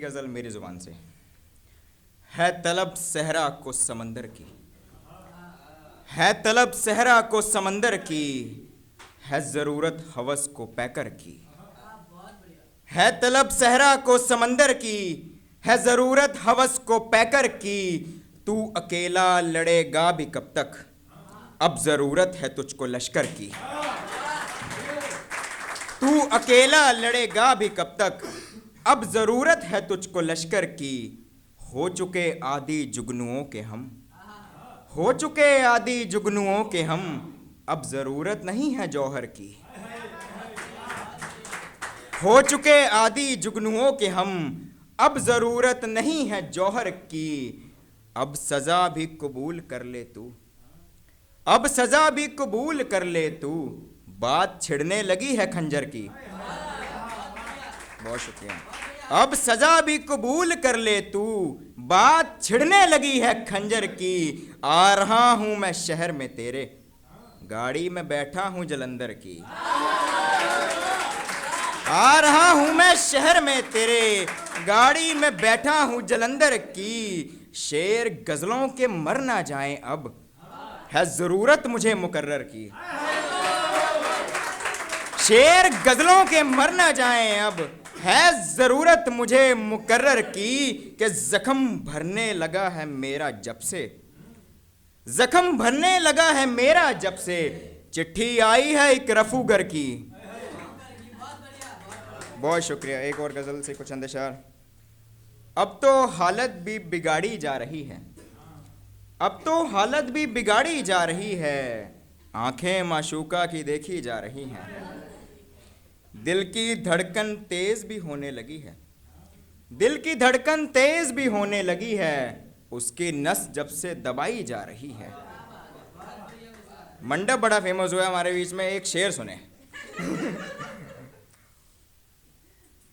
गजल मेरी जुबान से। है तलब सहरा को समंदर की, है तलब सहरा को समंदर की, है जरूरत हवस को पैकर की। है तलब सहरा को समंदर की, है जरूरत हवस को पैकर की। तू अकेला लड़ेगा भी कब तक, अब जरूरत है तुझको लश्कर की। तू अकेला लड़ेगा भी कब तक, अब जरूरत है तुझको लश्कर की। हो चुके आदि जुगनुओं के हम, हो चुके आदि जुगनुओं के हम, अब जरूरत नहीं है जौहर की। हो चुके आदि जुगनुओं के हम, अब जरूरत नहीं है जौहर की। अब सजा भी कबूल कर ले तू, अब सजा भी कबूल कर ले तू, बात छिड़ने लगी है खंजर की। बहुत शुक्रिया। अब सजा भी कबूल कर ले तू, बात छिड़ने लगी है खंजर की। आ रहा हूं मैं शहर में तेरे, गाड़ी में बैठा हूं जलंधर की। आ रहा हूं मैं शहर में तेरे, गाड़ी में बैठा हूं जलंधर की। शेर गजलों के मर ना जाएं अब, है जरूरत मुझे मुकर्रर की। शेर गजलों के मर ना जाएं अब, है जरूरत मुझे मुकर्रर की। कि जख्म भरने लगा है मेरा जब से, जख्म भरने लगा है मेरा जब से, चिट्ठी आई है एक रफूगर की। बहुत शुक्रिया। एक और गजल से कुछ अंदेशार। अब तो हालत भी बिगाड़ी जा रही है, अब तो हालत भी बिगाड़ी जा रही है, आंखें माशूका की देखी जा रही हैं। दिल की धड़कन तेज भी होने लगी है, दिल की धड़कन तेज भी होने लगी है, उसकी नस जब से दबाई जा रही है। मंडप बड़ा फेमस हुआ हमारे बीच में, एक शेर सुने।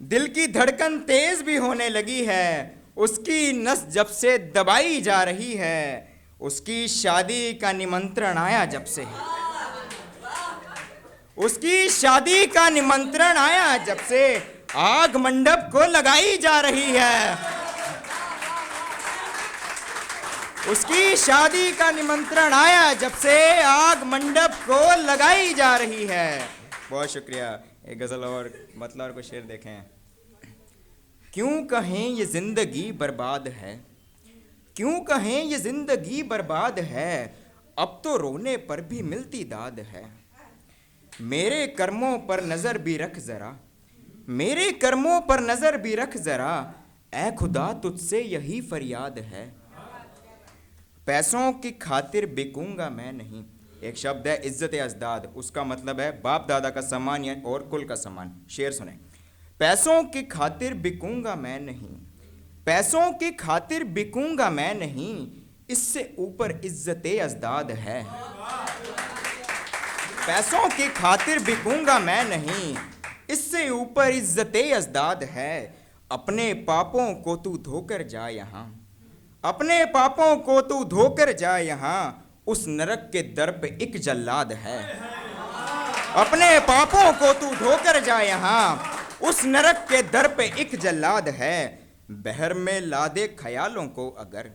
दिल की धड़कन तेज भी होने लगी है, उसकी नस जब से दबाई जा रही है, उसकी शादी का निमंत्रण आया जब से, उसकी शादी का निमंत्रण आया जब से, आग मंडप को लगाई जा रही है। उसकी शादी का निमंत्रण आया जब से, आग मंडप को लगाई जा रही है। बहुत शुक्रिया। एक गजल और मतलब को शेर देखें। क्यों कहें ये जिंदगी बर्बाद है, क्यों कहें ये जिंदगी बर्बाद है, अब तो रोने पर भी मिलती दाद है। मेरे कर्मों पर नजर भी रख जरा, मेरे कर्मों पर नजर भी रख जरा, ऐ खुदा तुझसे यही फरियाद है। पैसों की खातिर बिकूंगा मैं नहीं, एक शब्द है इज्जत अजदाद, उसका मतलब है बाप दादा का सम्मान या और कुल का सम्मान। शेर सुने। पैसों की खातिर बिकूंगा मैं नहीं, पैसों की खातिर बिकूंगा मैं नहीं, इससे ऊपर इज्जत अजदाद है। पैसों की खातिर बिकूंगा मैं नहीं, इससे ऊपर इज्जत अजदाद है। अपने पापों को तू धोकर जा यहाँ, अपने पापों को तू धोकर जा यहाँ, उस नरक के दर पे एक जल्लाद है। अपने पापों को तू धोकर जा यहाँ, उस नरक के दर पे एक जल्लाद है। बहर में ला दे ख्यालों को अगर,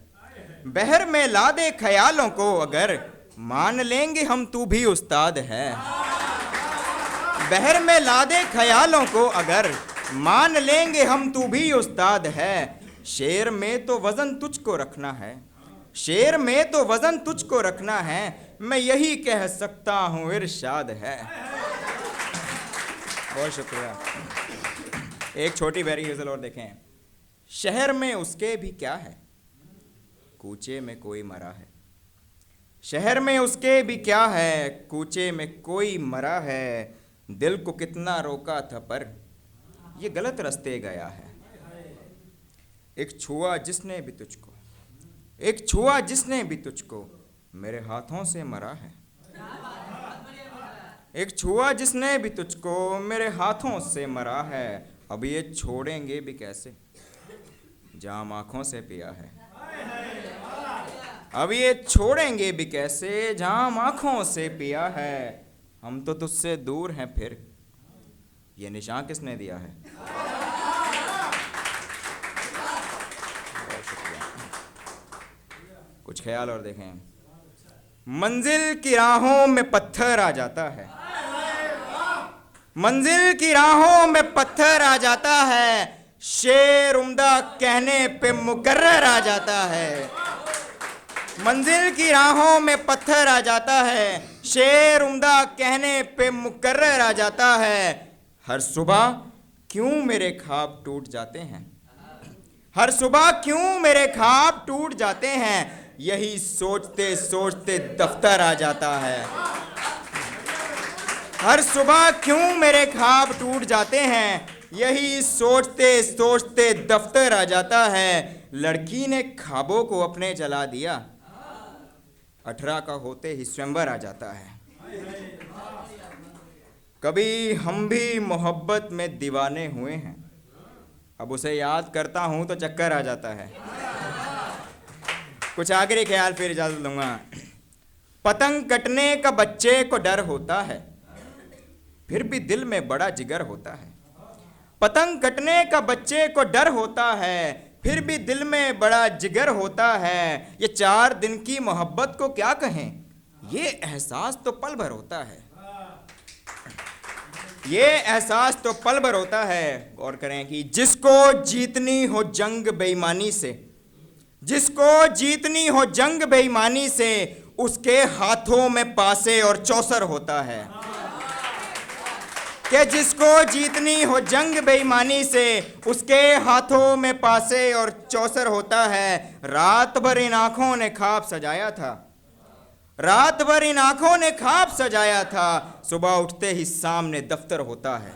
बहर में ला दे ख्यालों को अगर, मान लेंगे हम तू भी उस्ताद है। बहर में ला दे ख्यालों को अगर, मान लेंगे हम तू भी उस्ताद है। शेर में तो वजन तुझको रखना है, शेर में तो वजन तुझको रखना है, मैं यही कह सकता हूँ इरशाद है। बहुत शुक्रिया। एक छोटी बैरी गजल और देखें। शहर में उसके भी क्या है, कूचे में कोई मरा है। शहर में उसके भी क्या है, कूचे में कोई मरा है। दिल को कितना रोका था पर ये गलत रास्ते गया है। एक छुआ जिसने भी तुझको, एक छुआ जिसने भी तुझको, मेरे हाथों से मरा है। एक छुआ जिसने भी तुझको, मेरे हाथों से मरा है। अब ये छोड़ेंगे भी कैसे, जाम आंखों से पिया है। अब ये छोड़ेंगे भी कैसे, जाम आंखों से पिया है। हम तो तुझसे दूर हैं फिर ये निशान किसने दिया है। कुछ ख्याल और देखें। मंजिल की राहों में पत्थर आ जाता है, मंजिल की राहों में पत्थर आ जाता है, शेर उम्दा कहने पे मुकर्रर आ जाता है। मंजिल की राहों में पत्थर आ जाता है, शेर उम्दा कहने पे मुकर्रर आ जाता है। हर सुबह क्यों मेरे ख्वाब टूट जाते हैं, हर सुबह क्यों मेरे ख्वाब टूट जाते हैं, यही सोचते सोचते दफ्तर आ जाता है। हर सुबह क्यों मेरे ख्वाब टूट जाते हैं, यही सोचते सोचते दफ्तर आ जाता है। लड़की ने ख्वाबों को अपने जला दिया, 18 का होते ही स्वयंवर आ जाता है। कभी हम भी मोहब्बत में दीवाने हुए हैं, अब उसे याद करता हूं तो चक्कर आ जाता है। कुछ आखिरी ख्याल फिर इजाजत लूंगा। पतंग कटने का बच्चे को डर होता है, फिर भी दिल में बड़ा जिगर होता है। पतंग कटने का बच्चे को डर होता है, फिर भी दिल में बड़ा जिगर होता है। ये 4 दिन की मोहब्बत को क्या कहें, ये एहसास तो पल भर होता है, ये एहसास तो पल भर होता है। गौर करें कि जिसको जीतनी हो जंग बेईमानी से, जिसको जीतनी हो जंग बेईमानी से, उसके हाथों में पासे और चौसर होता है। कि जिसको जीतनी हो जंग बेईमानी से, उसके हाथों में पासे और चौसर होता है। रात भर इन आंखों ने ख्वाब सजाया था, रात भर इन आंखों ने ख्वाब सजाया था, सुबह उठते ही सामने दफ्तर होता है।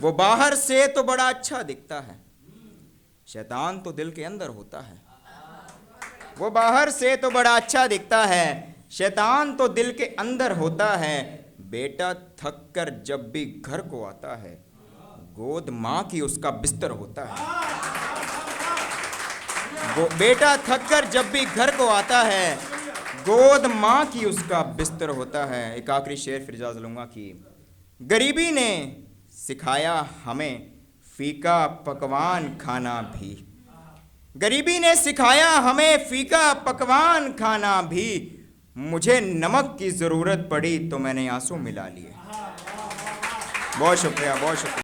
वो बाहर से तो बड़ा अच्छा दिखता है, शैतान तो दिल के अंदर होता है। वो बाहर से तो बड़ा अच्छा दिखता है, शैतान तो दिल के अंदर होता है। बेटा थक कर जब भी घर को आता है, गोद माँ की उसका बिस्तर होता है। वो बेटा थक कर जब भी घर को आता है, गोद माँ की उसका बिस्तर होता है। एक आखिरी शेर फिर इजाज़त लूंगा कि गरीबी ने सिखाया हमें फीका पकवान खाना भी, गरीबी ने सिखाया हमें फीका पकवान खाना भी। मुझे नमक की ज़रूरत पड़ी तो मैंने आंसू मिला लिए। बहुत शुक्रिया, बहुत शुक्रिया।